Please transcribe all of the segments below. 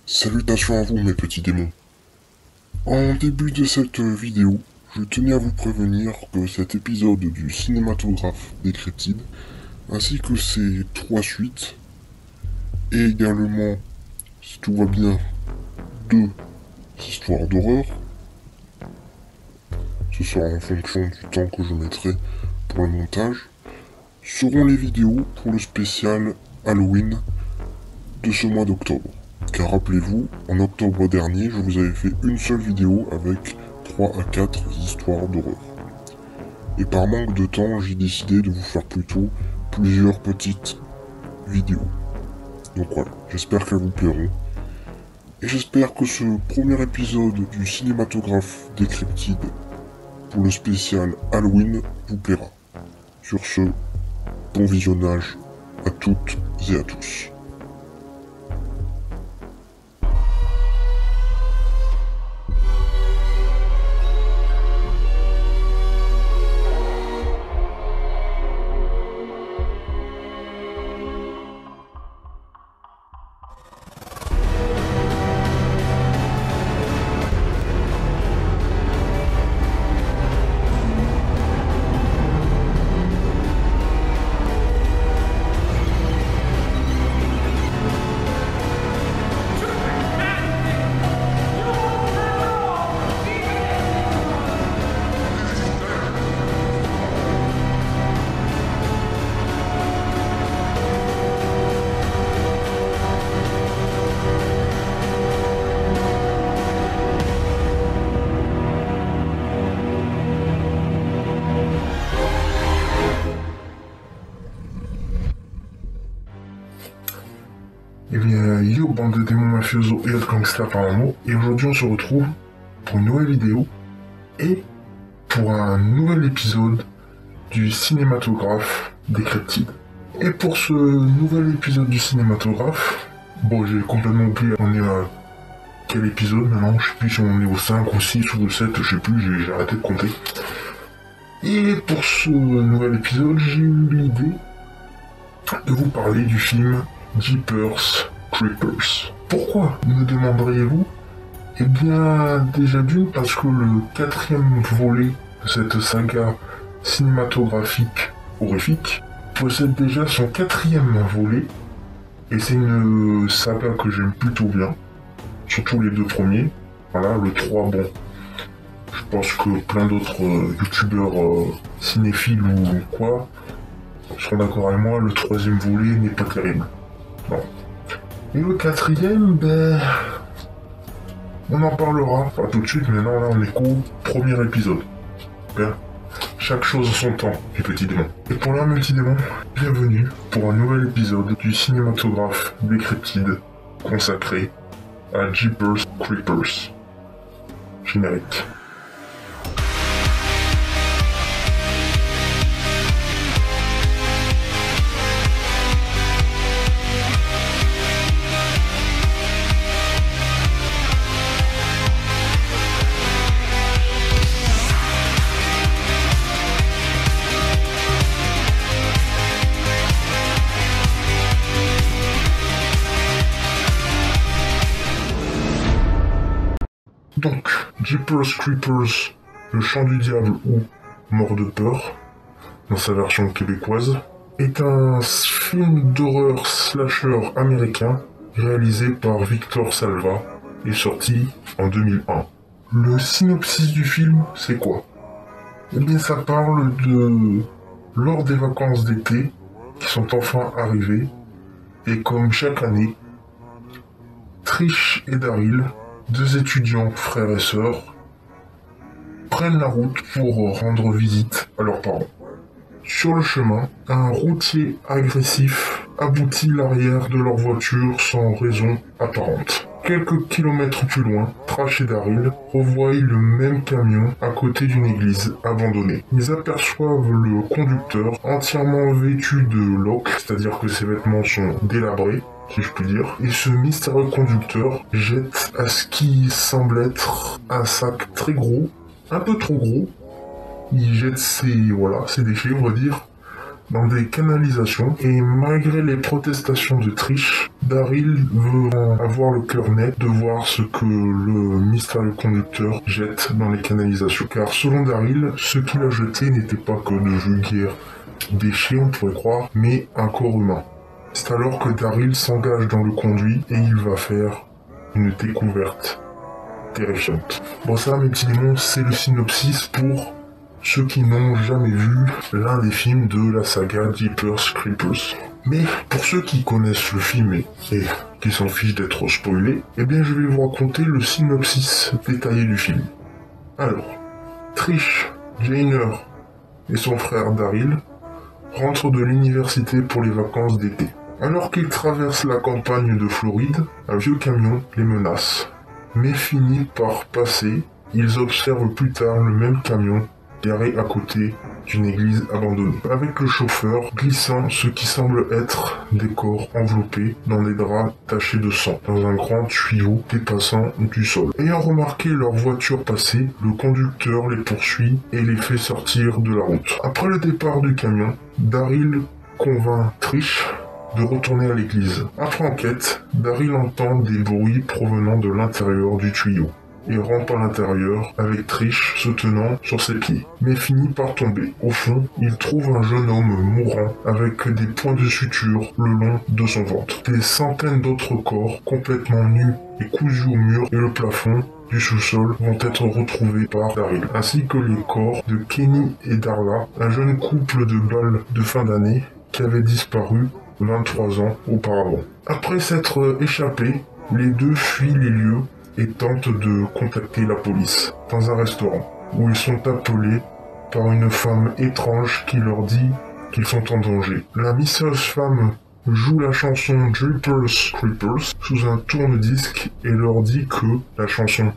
Salutations à vous mes petits démons. En début de cette vidéo, je tenais à vous prévenir que cet épisode du cinématographe Décréptide, ainsi que ses 3 suites, et également, si tout va bien, 2 histoires d'horreur, ce sera en fonction du temps que je mettrai pour le montage, seront les vidéos pour le spécial Halloween de ce mois d'octobre. Car rappelez-vous, en octobre dernier, je vous avais fait une seule vidéo avec 3 à 4 histoires d'horreur. Et par manque de temps, j'ai décidé de vous faire plutôt plusieurs petites vidéos. Donc voilà, j'espère qu'elles vous plairont. Et j'espère que ce premier épisode du cinématographe Décréptide pour le spécial Halloween vous plaira. Sur ce, bon visionnage à toutes et à tous. Eh bien, yo, bande de démons mafiosos et autres gangsters par un mot, et aujourd'hui on se retrouve pour une nouvelle vidéo et pour un nouvel épisode du cinématographe Décréptide. Et pour ce nouvel épisode du cinématographe, bon, j'ai complètement oublié, on est à quel épisode maintenant, je sais plus si on est au 5 ou 6 ou au 7, je sais plus, j'ai arrêté de compter. Et pour ce nouvel épisode, j'ai eu l'idée de vous parler du film Jeepers Creepers. Pourquoi, me demanderiez-vous? Eh bien, déjà d'une, parce que le 4e volet de cette saga cinématographique horrifique possède déjà son 4e volet, et c'est une saga que j'aime plutôt bien, surtout les 2 premiers. Voilà, le 3, bon, je pense que plein d'autres youtubeurs cinéphiles ou quoi seront d'accord avec moi, le 3e volet n'est pas terrible. Bon. Et le 4e, ben... on en parlera, pas tout de suite, mais non, là on est qu'au premier épisode. Bien. Chaque chose en son temps, les petits démons. Et pour l'un, mes petits démons, bienvenue pour un nouvel épisode du cinématographe Décréptide consacré à Jeepers Creepers. Générique. Donc, Jeepers Creepers, le chant du diable ou Mort de peur, dans sa version québécoise, est un film d'horreur slasher américain réalisé par Victor Salva et sorti en 2001. Le synopsis du film, c'est quoi? Eh bien, ça parle de lors des vacances d'été qui sont enfin arrivées, et comme chaque année, Trish et Daryl, 2 étudiants frères et sœurs, prennent la route pour rendre visite à leurs parents. Sur le chemin, un routier agressif aboutit l'arrière de leur voiture sans raison apparente. Quelques kilomètres plus loin, Trash et Daryl revoient le même camion à côté d'une église abandonnée. Ils aperçoivent le conducteur entièrement vêtu de loques, c'est-à-dire que ses vêtements sont délabrés, si je puis dire, et ce mystérieux conducteur jette à ce qui semble être un sac très gros, un peu trop gros. Il jette ses déchets, on va dire, dans des canalisations et malgré les protestations de Trish, Daryl veut avoir le cœur net de voir ce que le mystérieux conducteur jette dans les canalisations. Car selon Daryl, ce qu'il a jeté n'était pas que de vulgaires déchets, on pourrait croire, mais un corps humain. C'est alors que Daryl s'engage dans le conduit et il va faire une découverte terrifiante. Bon ça, mes petits démons, c'est le synopsis pour ceux qui n'ont jamais vu l'un des films de la saga Jeepers Creepers. Mais pour ceux qui connaissent le film et qui s'en fichent d'être spoilés, eh bien je vais vous raconter le synopsis détaillé du film. Alors, Trish, Jainer et son frère Daryl rentrent de l'université pour les vacances d'été. Alors qu'ils traversent la campagne de Floride, un vieux camion les menace. Mais finit par passer, ils observent plus tard le même camion garé à côté d'une église abandonnée, avec le chauffeur glissant ce qui semble être des corps enveloppés dans des draps tachés de sang, dans un grand tuyau dépassant du sol. Ayant remarqué leur voiture passer, le conducteur les poursuit et les fait sortir de la route. Après le départ du camion, Daryl convainc Trish de retourner à l'église. Après enquête, Daryl entend des bruits provenant de l'intérieur du tuyau et rampe à l'intérieur avec Trish se tenant sur ses pieds, mais finit par tomber. Au fond, il trouve un jeune homme mourant avec des points de suture le long de son ventre. Des centaines d'autres corps complètement nus et cousus au mur et le plafond du sous-sol vont être retrouvés par Daryl, ainsi que les corps de Kenny et Darla, un jeune couple de balles de fin d'année qui avait disparu 23 ans auparavant. Après s'être échappés, les deux fuient les lieux et tentent de contacter la police dans un restaurant où ils sont appelés par une femme étrange qui leur dit qu'ils sont en danger. La mystérieuse femme joue la chanson Jeepers Creepers sous un tourne-disque et leur dit que la chanson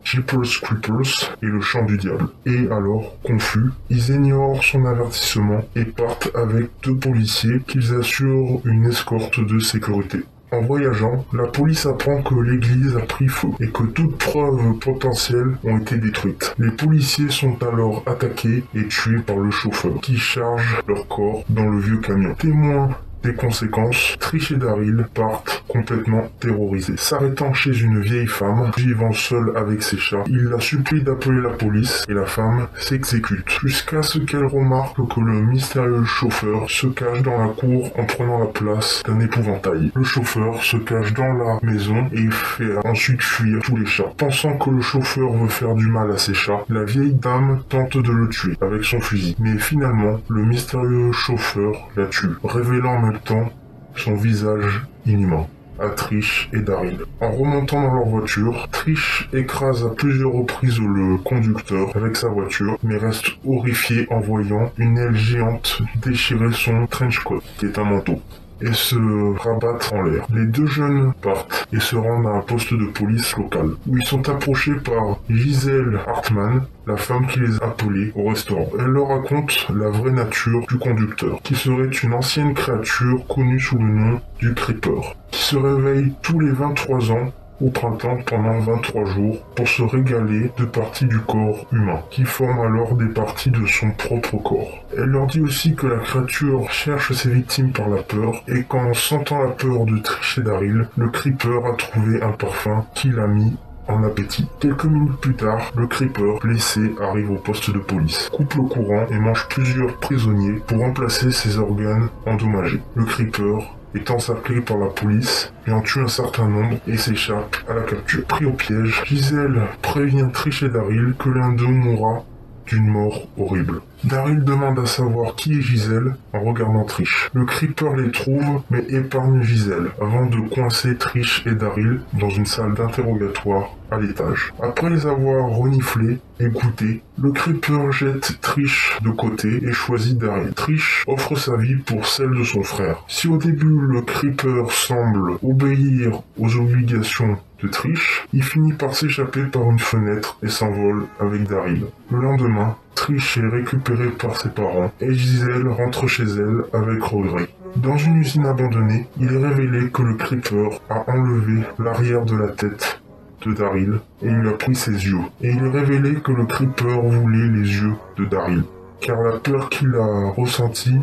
Jeepers Creepers est le chant du diable. Et alors, confus, ils ignorent son avertissement et partent avec deux policiers qu'ils assurent une escorte de sécurité. En voyageant, la police apprend que l'église a pris feu et que toutes preuves potentielles ont été détruites. Les policiers sont alors attaqués et tués par le chauffeur, qui charge leur corps dans le vieux camion. Témoins des conséquences, Trish et Daryl partent complètement terrorisés. S'arrêtant chez une vieille femme, vivant seule avec ses chats, il la supplie d'appeler la police et la femme s'exécute, jusqu'à ce qu'elle remarque que le mystérieux chauffeur se cache dans la cour en prenant la place d'un épouvantail. Le chauffeur se cache dans la maison et fait ensuite fuir tous les chats. Pensant que le chauffeur veut faire du mal à ses chats, la vieille dame tente de le tuer avec son fusil. Mais finalement, le mystérieux chauffeur la tue, révélant en même temps son visage inhumain à Trish et Daryl. En remontant dans leur voiture, Trish écrase à plusieurs reprises le conducteur avec sa voiture, mais reste horrifié en voyant une aile géante déchirer son trench coat, qui est un manteau, et se rabattre en l'air. Les deux jeunes partent et se rendent à un poste de police local, où ils sont approchés par Giselle Hartman, la femme qui les a appelés au restaurant. Elle leur raconte la vraie nature du conducteur, qui serait une ancienne créature connue sous le nom du Creeper, qui se réveille tous les 23 ans au printemps pendant 23 jours pour se régaler de parties du corps humain, qui forment alors des parties de son propre corps. Elle leur dit aussi que la créature cherche ses victimes par la peur, et qu'en sentant la peur de Trish et Daryl, le Creeper a trouvé un parfum qu'il a mis en appétit. Quelques minutes plus tard, le Creeper, blessé, arrive au poste de police, coupe le courant et mange plusieurs prisonniers pour remplacer ses organes endommagés. Le Creeper est encerclé par la police et en tue un certain nombre et s'échappe à la capture. Pris au piège, Giselle prévient Trish et Daryl que l'un d'eux mourra d'une mort horrible. Daryl demande à savoir qui est Giselle en regardant Trish. Le Creeper les trouve mais épargne Giselle avant de coincer Trish et Daryl dans une salle d'interrogatoire à l'étage. Après les avoir reniflés et goûtés, le Creeper jette Trish de côté et choisit Daryl. Trish offre sa vie pour celle de son frère. Si au début le Creeper semble obéir aux obligations de Trish, il finit par s'échapper par une fenêtre et s'envole avec Daryl. Le lendemain, Trish est récupérée par ses parents et Giselle rentre chez elle avec regret. Dans une usine abandonnée, il est révélé que le Creeper a enlevé l'arrière de la tête de Daryl et lui a pris ses yeux. Et il est révélé que le Creeper voulait les yeux de Daryl, car la peur qu'il a ressentie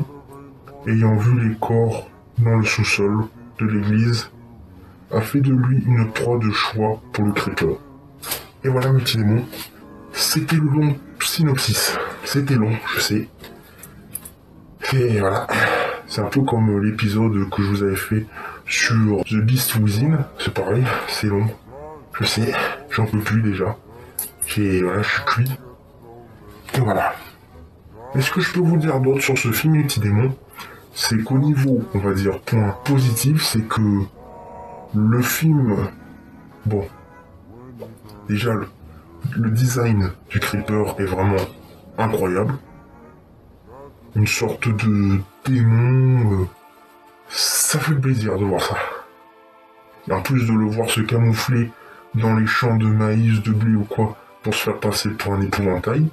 ayant vu les corps dans le sous-sol de l'église, a fait de lui une proie de choix pour le Creeper. Et voilà mes petits démons, c'était le long synopsis. C'était long, je sais. Et voilà, c'est un peu comme l'épisode que je vous avais fait sur The Beast Within, c'est pareil, c'est long. Je sais, j'en peux plus déjà. Voilà, je suis cuit. Et voilà. Mais ce que je peux vous dire d'autre sur ce film, les petits démons, c'est qu'au niveau, on va dire, point positif, c'est que le film, bon, déjà le design du Creeper est vraiment incroyable. Une sorte de démon, ça fait plaisir de voir ça. Et en plus de le voir se camoufler dans les champs de maïs, de blé ou quoi, pour se faire passer pour un épouvantail,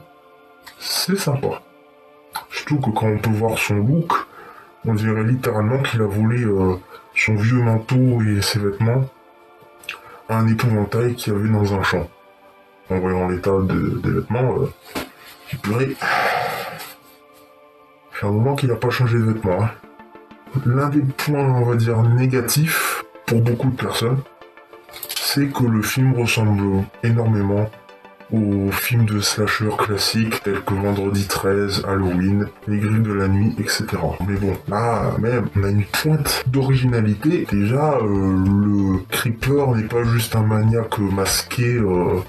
c'est sympa. Surtout que quand on peut voir son look, on dirait littéralement qu'il a volé son vieux manteau et ses vêtements à un épouvantail qu'il y avait dans un champ. En voyant l'état des vêtements, j'ai pleuré. C'est un moment qu'il n'a pas changé de vêtements. Hein. L'un des points, on va dire, négatifs pour beaucoup de personnes, c'est que le film ressemble énormément aux films de slasher classiques tels que Vendredi 13, Halloween, Les Griffes de la Nuit, etc. Mais bon, là même, on a une pointe d'originalité. Déjà, le Creeper n'est pas juste un maniaque masqué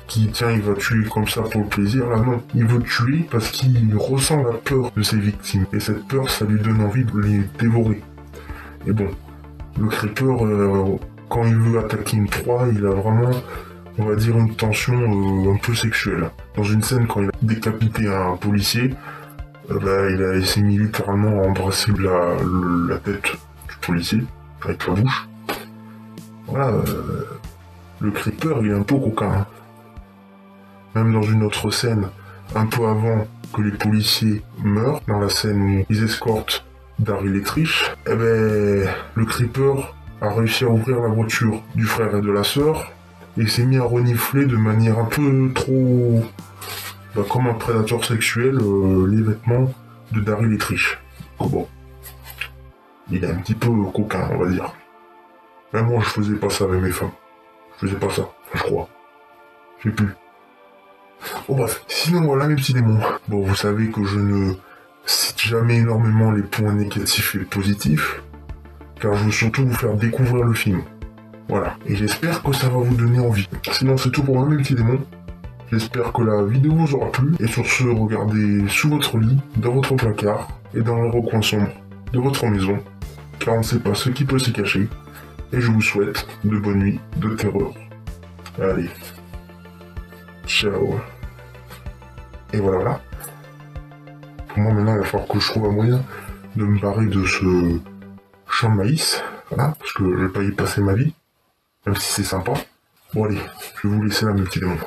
qui, tiens, il va tuer comme ça pour le plaisir. Là non, il veut tuer parce qu'il ressent la peur de ses victimes. Et cette peur, ça lui donne envie de les dévorer. Et bon, le Creeper, quand il veut attaquer une proie, il a vraiment, on va dire, une tension un peu sexuelle. Dans une scène, quand il a décapité un policier, il s'est mis littéralement à embrasser la tête du policier, avec la bouche. Voilà, le Creeper, il est un peu coquin. Hein. Même dans une autre scène, un peu avant que les policiers meurent, dans la scène où ils escortent Daryl et Trish, le Creeper a réussi à ouvrir la voiture du frère et de la sœur, et s'est mis à renifler de manière un peu trop... comme un prédateur sexuel, les vêtements de Daryl et Trish. Oh bon. Il est un petit peu coquin, on va dire. Même moi, je faisais pas ça avec mes femmes. Je faisais pas ça, je crois. Je sais plus. Bon bref, sinon voilà mes petits démons. Bon, vous savez que je ne cite jamais énormément les points négatifs et positifs, car je veux surtout vous faire découvrir le film. Voilà, et j'espère que ça va vous donner envie. Sinon c'est tout pour moi mes petits démons. J'espère que la vidéo vous aura plu, et sur ce, regardez sous votre lit, dans votre placard, et dans le recoin sombre de votre maison, car on ne sait pas ce qui peut s'y cacher, et je vous souhaite de bonnes nuits de terreur. Allez, ciao. Et voilà. Pour moi maintenant il va falloir que je trouve un moyen de me barrer de ce champ de maïs, voilà, parce que je vais pas y passer ma vie, même si c'est sympa. Bon allez, je vais vous laisser là mes petits démons.